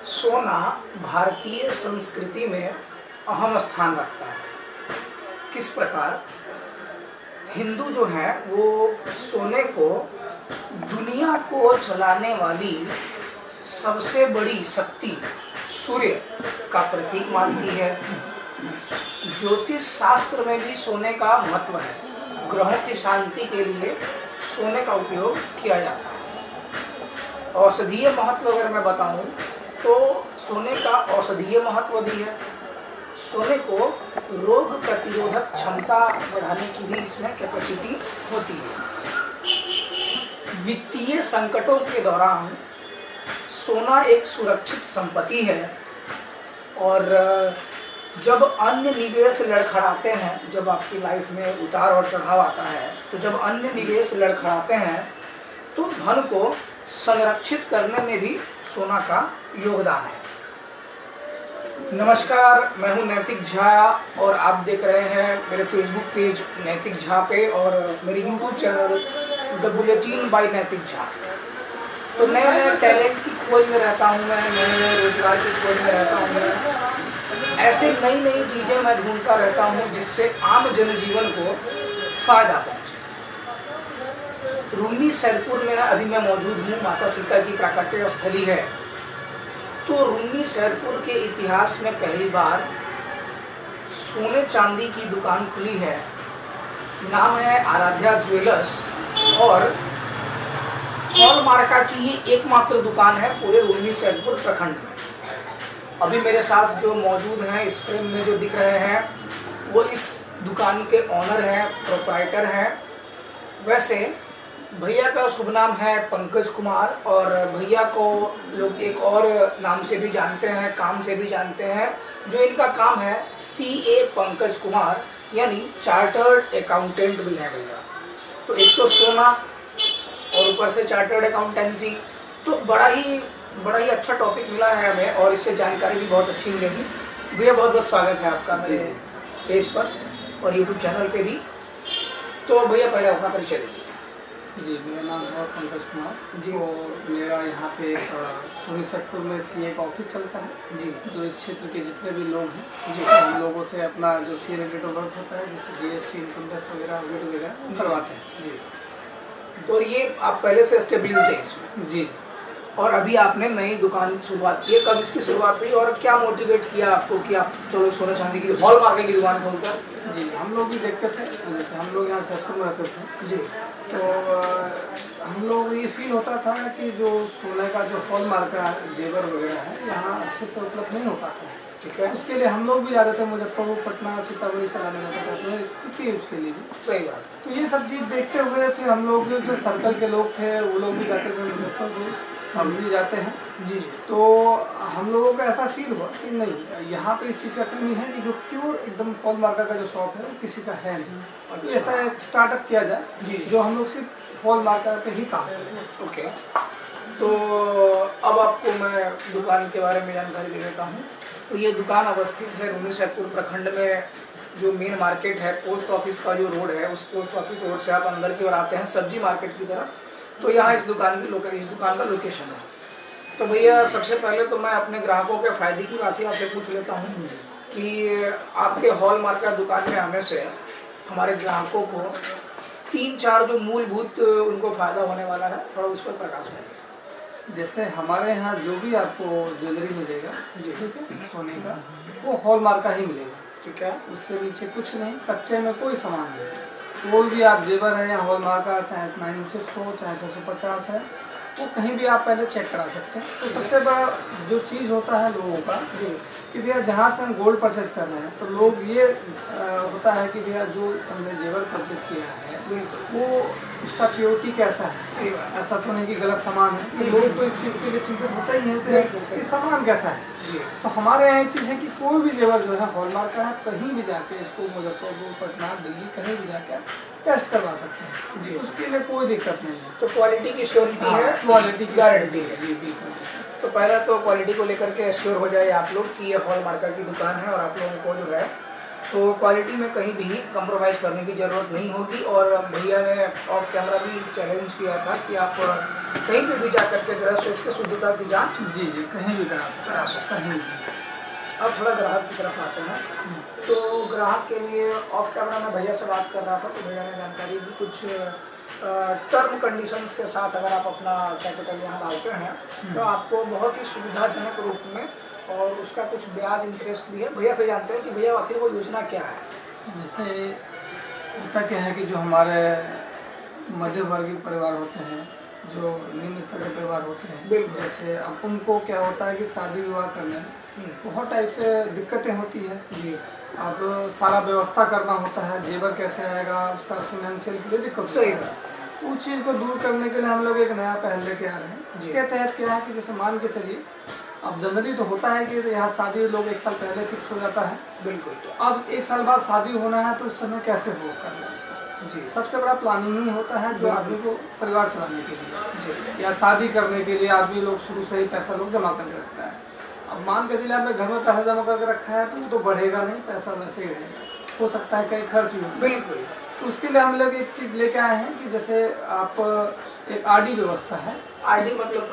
सोना भारतीय संस्कृति में अहम स्थान रखता है। किस प्रकार हिंदू जो हैं वो सोने को दुनिया को चलाने वाली सबसे बड़ी शक्ति सूर्य का प्रतीक मानती है। ज्योतिष शास्त्र में भी सोने का महत्व है। ग्रहों की शांति के लिए सोने का उपयोग किया जाता है। औषधीय महत्व अगर मैं बताऊं तो सोने का औषधीय महत्व भी है। सोने को रोग प्रतिरोधक क्षमता बढ़ाने की भी इसमें कैपेसिटी होती है। वित्तीय संकटों के दौरान सोना एक सुरक्षित संपत्ति है और जब अन्य निवेश लड़खड़ाते हैं, जब आपकी लाइफ में उतार और चढ़ाव आता है, तो जब अन्य निवेश लड़खड़ाते हैं तो धन को संरक्षित करने में भी सोना का योगदान है। नमस्कार, मैं हूं नैतिक झा और आप देख रहे हैं मेरे फेसबुक पेज नैतिक झा पे और मेरे YouTube channel the bulletin by Naitik Jha. तो नए नए टैलेंट की खोज में रहता हूं मैं, नए नए रोजगार की खोज में रहता हूं मैं। ऐसे नई नई चीज़ें मैं ढूंढता रहता हूं जिससे आम जनजीवन को फायदा पहुंचे। रून्नी सैदपुर में अभी मैं मौजूद हूँ, माता सीता की प्राकट्य स्थली है। तो रून्नी सैदपुर के इतिहास में पहली बार सोने चांदी की दुकान खुली है। नाम है आराध्या ज्वेलर्स और हॉलमार्का की ये एकमात्र दुकान है पूरे रून्नी सैदपुर प्रखंड में। अभी मेरे साथ जो मौजूद हैं, इस फ्रेम में जो दिख रहे हैं, वो इस दुकान के ऑनर हैं, प्रोप्राइटर हैं। वैसे भैया का शुभ नाम है पंकज कुमार और भैया को लोग एक और नाम से भी जानते हैं, काम से भी जानते हैं। जो इनका काम है CA पंकज कुमार, यानी चार्टर्ड अकाउंटेंट भी है भैया। तो एक तो सोना और ऊपर से चार्टर्ड अकाउंटेंसी, तो बड़ा ही अच्छा टॉपिक मिला है हमें और इससे जानकारी भी बहुत अच्छी मिलेगी। भैया बहुत बहुत स्वागत है आपका मेरे पेज पर और यूट्यूब चैनल पे भी। तो भैया पहले अपना परिचय दीजिए। जी, मेरा नाम है पंकज कुमार जी और मेरा यहाँ पे रून्नी सैदपुर में CA का ऑफिस चलता है जी। जो इस क्षेत्र के जितने भी लोग हैं जी, हम लोगों से अपना जो CA रिलेटेड वर्क होता है, जैसे GST, इनकम टैक्स वगैरह वगैरह करवाते हैं जी। तो ये आप पहले से एस्टेब्लिश्ड है इसमें? जी। और अभी आपने नई दुकान शुरुआत की है, कब इसकी शुरुआत हुई और क्या मोटिवेट किया आपको कि आप चलो सोना चांदी की हॉलमार्क की दुकान खोलकर? जी, हम लोग भी देखते थे, जैसे हम लोग यहाँ सैदपुर में रहते थे जी, तो हम लोग ये फील होता था कि जो सोने का जो हॉलमार्क का जेवर वगैरह है यहाँ अच्छे से उपलब्ध नहीं हो पाता है। ठीक है, उसके लिए हम लोग भी जाते थे मुजफ्फरपुर, पटना, सीतामढ़ी से लाने जाते थे क्योंकि उसके लिए भी। सही बात। तो ये सब चीज़ देखते हुए फिर हम लोग जो सर्कल के लोग थे वो लोग भी जाते थे मुजफ्फरपुर, हम भी जाते हैं जी। तो हम लोगों को ऐसा फील हुआ कि नहीं, यहाँ पे इस चीज़ का कमी है कि जो प्योर एकदम हॉलमार्का का जो शॉप है वो किसी का है नहीं। तो ऐसा एक स्टार्टअप किया जाए जी, जो हम लोग सिर्फ हॉलमार्का पे ही काम करें। ओके, तो अब आपको मैं दुकान के बारे में जानकारी दे देता हूँ। तो ये दुकान अवस्थित है रून्नी सैदपुर प्रखंड में। जो मेन मार्केट है, पोस्ट ऑफिस का जो रोड है, उस पोस्ट ऑफिस रोड से आप अंदर की ओर आते हैं सब्जी मार्केट की तरफ, तो यहाँ इस दुकान का लोकेशन है। तो भैया सबसे पहले तो मैं अपने ग्राहकों के फायदे की बात ही आपसे पूछ लेता हूँ कि आपके हॉलमार्क का दुकान में आने से हमारे ग्राहकों को 3-4 जो मूलभूत उनको फायदा होने वाला है, थोड़ा उस पर प्रकाश डालिए। जैसे हमारे यहाँ जो भी आपको ज्वेलरी मिलेगा जी, ठीक है, सोने का वो हॉलमार्क का ही मिलेगा। ठीक है, उससे नीचे कुछ नहीं, कच्चे में कोई सामान नहीं। कोई भी आप जेवर है या हॉलमार्क का, चाहे 96 हो चाहे 650 है, वो कहीं भी आप पहले चेक करा सकते हैं। तो सबसे बड़ा जो चीज़ होता है लोगों का जी, कि भैया जहाँ से हम गोल्ड परचेस कर रहे हैं तो लोग ये होता है कि भैया जो हमने जेवर परचेस किया है वो उसका प्योरिटी कैसा है। ऐसा तो नहीं कि गलत सामान है, तो लोग तो इस चीज़ के लिए चिंतित होते ही हैं कि सामान कैसा है जी। तो हमारे यहाँ एक चीज़ है कि कोई भी जेवर जो है हॉलमार्क का है, कहीं भी जाके इसको मुजफ्फरपुर, पटना, दिल्ली कहीं भी जाके टेस्ट करवा सकते हैं जी। उसके लिए कोई दिक्कत नहीं है। तो क्वालिटी की श्योरिटी है, क्वालिटी की गारंटी है जी, बिल्कुल। तो पहले तो क्वालिटी को लेकर के एश्योर हो जाए आप लोग कि ये हॉलमार्का की दुकान है और आप लोगों को जो है सो क्वालिटी में कहीं भी कंप्रोमाइज़ करने की ज़रूरत नहीं होगी। और भैया ने ऑफ कैमरा भी चैलेंज किया था कि आप कहीं पे भी जा करके जो है सो इसकी शुद्धता की जांच जी जी, कहीं भी करा सकते हैं। कहीं भी। अब थोड़ा ग्राहक की तरफ आते हैं। तो ग्राहक के लिए ऑफ कैमरा में भैया से बात कर रहा था, तो भैया ने जानकारी दी कुछ टर्म कंडीशंस के साथ अगर आप अपना कैपिटल यहाँ डालते हैं तो आपको बहुत ही सुविधाजनक रूप में, और उसका कुछ ब्याज इंटरेस्ट भी है। भैया से जानते हैं कि भैया आखिर वो योजना क्या है। जैसे होता क्या है कि जो हमारे मध्य वर्गीय परिवार होते हैं, जो निम्न स्तर के परिवार होते हैं, बिल्कुल। जैसे अब उनको क्या होता है कि शादी विवाह करने में बहुत टाइप से दिक्कतें होती है जी। अब सारा व्यवस्था करना होता है, जेवर कैसे आएगा, उसका फाइनेंशियल के लिए दिक्कत सही है। तो उस चीज़ को दूर करने के लिए हम लोग एक नया पहल लेके आ रहे हैं। इसके तहत क्या है कि जैसे मान के चलिए, अब जनरली तो होता है कि यहाँ शादी लोग एक साल पहले फिक्स हो जाता है। बिल्कुल। तो अब एक साल बाद शादी होना है, तो उस समय कैसे हो उसका व्यवस्था जी। सबसे बड़ा प्लानिंग ही होता है जो आदमी को परिवार चलाने के लिए या शादी करने के लिए आदमी लोग शुरू से ही पैसा लोग जमा करके रखता है। अब मान के चलिए आपने घर में पैसा जमा करके रखा है तो वो तो बढ़ेगा नहीं, पैसा वैसे ही रहेगा, हो सकता है कहीं खर्च भी हो। बिल्कुल। तो उसके लिए हम लोग एक चीज़ लेके आए हैं कि जैसे आप एक आरडी व्यवस्था है। आरडी मतलब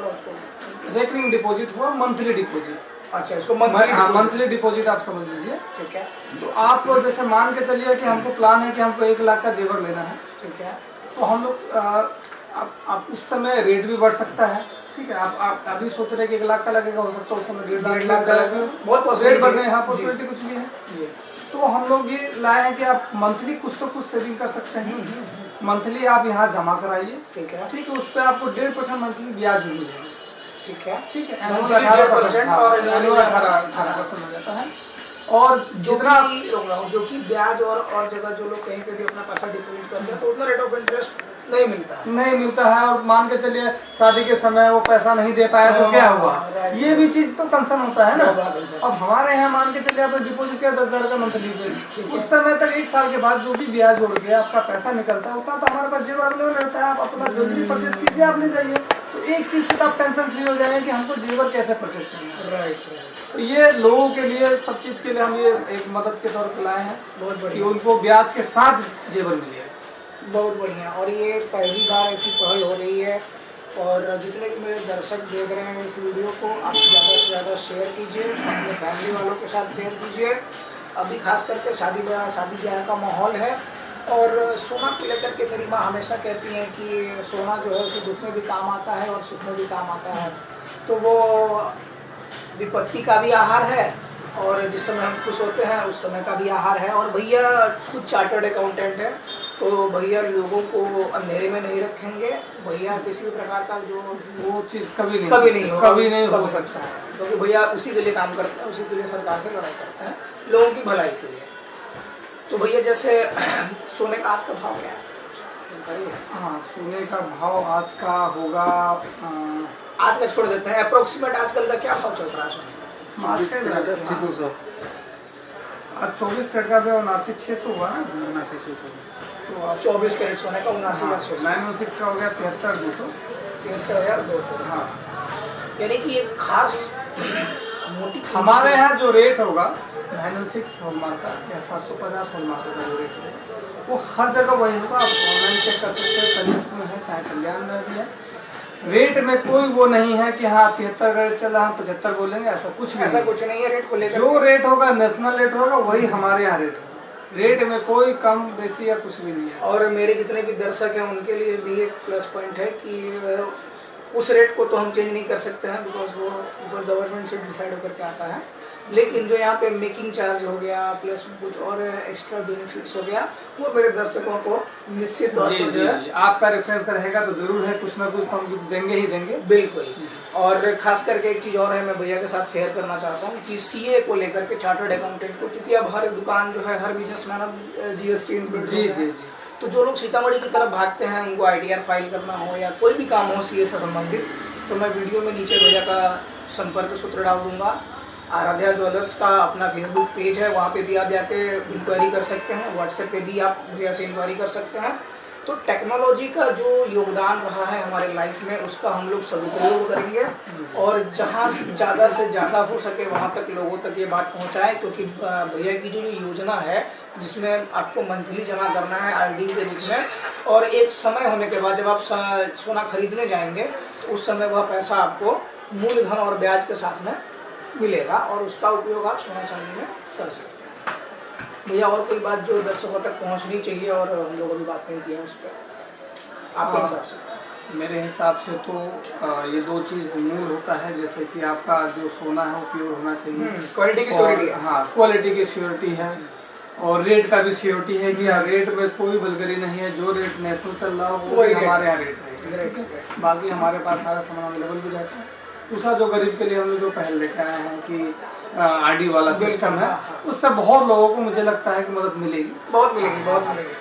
रेकरिंग डिपॉजिट हुआ, मंथली डिपॉजिट। अच्छा, इसको मंथली डिपॉजिट आप समझ लीजिए। ठीक है। तो आप जैसे मान के चलिए कि हमको प्लान है कि हमको 1 लाख का जेवर लेना है। ठीक है। तो हम लोग आप उस समय रेट भी बढ़ सकता है। ठीक है, आप अभी सोच रहे हैं कि 1 लाख का लगेगा, हो सकता है उस समय 1.5 लाख का लगेगा, बहुत रेट बढ़ रहे हैं। पॉसिबिलिटी कुछ भी है। तो हम लोग ये लाए हैं कि आप मंथली कुछ तो कुछ सेविंग कर सकते हैं। मंथली आप यहाँ जमा कराइए। ठीक है। ठीक है, उस पर आपको 1.5% मंथली ब्याज भी मिलेगा। ठीक है। ठीक है, 18% और 18% हो जाता है। और जितना जो कि ब्याज और जगह जो लोग कहीं पे भी अपना पैसा डिपॉजिट करते हैं तो उतना रेट ऑफ इंटरेस्ट नहीं मिलता है। और मान के चलिए शादी के समय वो पैसा नहीं दे पाया तो क्या हुआ, ये भी चीज तो कंसर्न होता है ना। अब हमारे यहाँ मान के चलिए आपने डिपॉजिट किया 10,000 का मंथली पे, उस समय तक 1 साल के बाद जो भी ब्याज जोड़ के आपका पैसा निकलता है उतना तो हमारे पास जेवर अवेलेबल रहता है। आप अपना ज्वेलरी परचेज कीजिए, आप ले जाइए। तो एक चीज से आप टेंशन फ्री हो जाएंगे कि हमको जेवर कैसे परचेज करना है। राइट। तो ये लोगों के लिए, सब चीज़ के लिए हम ये एक मदद के तौर पर लाए हैं। बहुत बढ़िया कि उनको ब्याज के साथ जेवर मिले। बहुत बढ़िया। और ये पहली बार ऐसी पहल हो रही है। और जितने भी मेरे दर्शक देख रहे हैं इस वीडियो को, आप ज़्यादा से ज़्यादा शेयर कीजिए, अपने फैमिली वालों के साथ शेयर कीजिए। अभी खास करके शादी ब्याह का माहौल है। और सोना को लेकर के मेरी माँ हमेशा कहती हैं कि सोना जो है उसे दुख में भी काम आता है और सुख में भी काम आता है। तो वो विपत्ति का भी आहार है, और जिस समय हम खुश होते हैं उस समय का भी आहार है। और भैया खुद चार्टर्ड अकाउंटेंट है, तो भैया लोगों को अंधेरे में नहीं रखेंगे। भैया किसी भी प्रकार का जो वो चीज़ कभी नहीं हो सकता है, क्योंकि भैया उसी के लिए काम करते हैं, उसी के लिए सरकार से लड़ाई करते हैं, लोगों की भलाई के लिए। तो भैया जैसे सोने का आज का भाव क्या है? हाँ, सोने का भाव आज का होगा, आज का छोड़ देते हैं, अप्रोक्सीमेट आजकल का क्या भाव चल रहा है सोने का? 200। आज 24 कैरेट का भी 79,600 हुआ ना। 79,600। तो 24 कैरेट सोने का 79,600। 916 का हो गया 73,200। 73,200। हाँ, यानी कि एक खास मोटी हमारे यहाँ जो रेट होगा 916 हॉलमार्क का या 750 हॉलमार्क का जो रेट होगा वो हर जगह वही होगा। आप ऑनलाइन चेक कर सकते हैं, तनिष्क में है चाहे कल्याण में भी है। रेट में कोई वो नहीं है कि हाँ 73 रेट चला हम 75 बोलेंगे, ऐसा कुछ नहीं है। रेट को लेकर जो रेट होगा नेशनल रेट होगा वही हमारे यहाँ रेट होगा। रेट में कोई कम बेसी या कुछ भी नहीं है। और मेरे जितने भी दर्शक हैं उनके लिए भी एक प्लस पॉइंट है कि उस रेट को तो हम चेंज नहीं कर सकते हैं, बिकॉज वो ऊपर गवर्नमेंट से डिसाइड होकर के आता है। लेकिन जो यहाँ पे मेकिंग चार्ज हो गया प्लस कुछ और एक्स्ट्रा बेनिफिट्स हो गया, वो मेरे दर्शकों को निश्चित तौर पर जो है आपका रेफरेंस रहेगा तो जरूर है, कुछ ना कुछ हम देंगे ही देंगे। बिल्कुल। और खास करके एक चीज़ और है, मैं भैया के साथ शेयर करना चाहता हूँ कि सीए को लेकर के, चार्टर्ड अकाउंटेंट को, क्योंकि अब हर दुकान जो है, हर बिजनेसमैन अब जीएसटी इंक्लूड जी। तो जो लोग सीतामढ़ी की तरफ भागते हैं, उनको आईटीआर फाइल करना हो या कोई भी काम हो सीए से संबंधित, तो मैं वीडियो में नीचे भैया का संपर्क सूत्र डाल दूंगा। आराध्या ज्वेलर्स का अपना फेसबुक पेज है, वहाँ पे भी आप जाके इंक्वायरी कर सकते हैं। व्हाट्सएप पे भी आप भैया से इंक्वायरी कर सकते हैं। तो टेक्नोलॉजी का जो योगदान रहा है हमारे लाइफ में उसका हम लोग सदुपयोग करेंगे और जहाँ ज़्यादा से ज़्यादा हो सके वहाँ तक लोगों तक ये बात पहुँचाएं, क्योंकि भैया की जो योजना है जिसमें आपको मंथली जमा करना है आरडी के रूप में, और एक समय होने के बाद जब आप सोना खरीदने जाएंगे तो उस समय वह पैसा आपको मूलधन और ब्याज के साथ में मिलेगा और उसका उपयोग आप सोना चांदी में कर सकते हैं। भैया और कोई बात जो दर्शकों तक पहुंचनी चाहिए और हम लोग अभी बात नहीं की है उस पर आपके हिसाब से? मेरे हिसाब से तो ये दो चीज़ मूल होता है, जैसे कि आपका जो सोना है वो प्योर होना चाहिए, क्वालिटी की श्योरिटी है। हाँ, क्वालिटी की श्योरिटी है और रेट का भी श्योरिटी है कि रेट में कोई बलगरी नहीं है, जो रेट नेशनल चल रहा हो वो हमारे यहाँ रेट रहेगा। बाकी हमारे पास सारा सामान अवेलेबल भी रहता है। दूसरा जो गरीब के लिए हम लोग जो पहल लेके आए हैं कि आरडी वाला सिस्टम है, उससे बहुत लोगों को मुझे लगता है कि मदद मिलेगी, बहुत मिलेगी।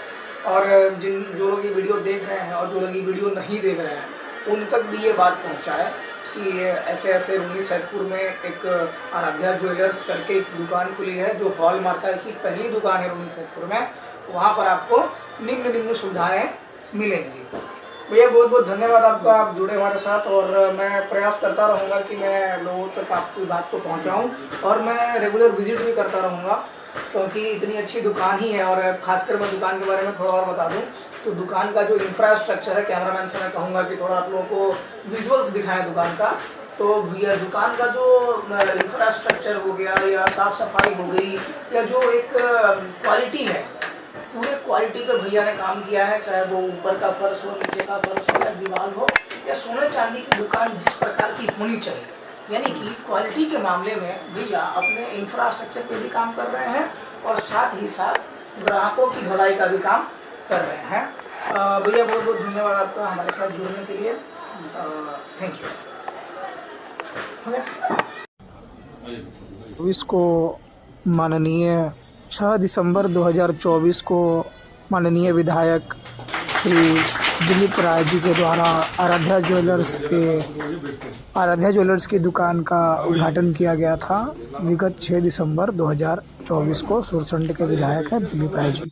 और जो लोग ये वीडियो देख रहे हैं और जो लोग ये वीडियो नहीं देख रहे हैं उन तक भी ये बात पहुंचाए कि ऐसे ऐसे रूनी सैदपुर में एक आराध्या ज्वेलर्स करके एक दुकान खुली है जो हॉलमार्क की पहली दुकान है रूनी सैदपुर में। वहाँ पर आपको निम्न सुविधाएँ मिलेंगी। भैया बहुत बहुत धन्यवाद आपका, आप जुड़े हमारे साथ और मैं प्रयास करता रहूँगा कि मैं लोगों तक आपकी बात को पहुँचाऊँ और मैं रेगुलर विजिट भी करता रहूँगा, क्योंकि इतनी अच्छी दुकान ही है। और खासकर मैं दुकान के बारे में थोड़ा और बता दूँ तो दुकान का जो इंफ्रास्ट्रक्चर है, कैमरामैन से मैं कहूँगा कि थोड़ा आप लोगों को विजुअल्स दिखाएं दुकान का। तो दुकान का जो इंफ्रास्ट्रक्चर हो गया या साफ़ सफाई हो गई या जो एक क्वालिटी है, पूरे क्वालिटी पे भैया ने काम किया है, चाहे वो ऊपर का फर्श हो, नीचे का फर्श हो या दीवार हो या सोने चांदी की दुकान जिस प्रकार की होनी चाहिए, यानी कि क्वालिटी के मामले में भैया अपने इंफ्रास्ट्रक्चर पे भी काम कर रहे हैं और साथ ही साथ ग्राहकों की भलाई का भी काम कर रहे हैं। भैया बहुत बहुत धन्यवाद आपका हमारे साथ जुड़ने के लिए, थैंक यू। इसको माननीय 6 दिसंबर 2024 को माननीय विधायक श्री दिलीप राय जी के द्वारा आराध्या ज्वेलर्स की दुकान का उद्घाटन किया गया था। विगत 6 दिसंबर 2024 को सुरसंड के विधायक हैं दिलीप राय जी।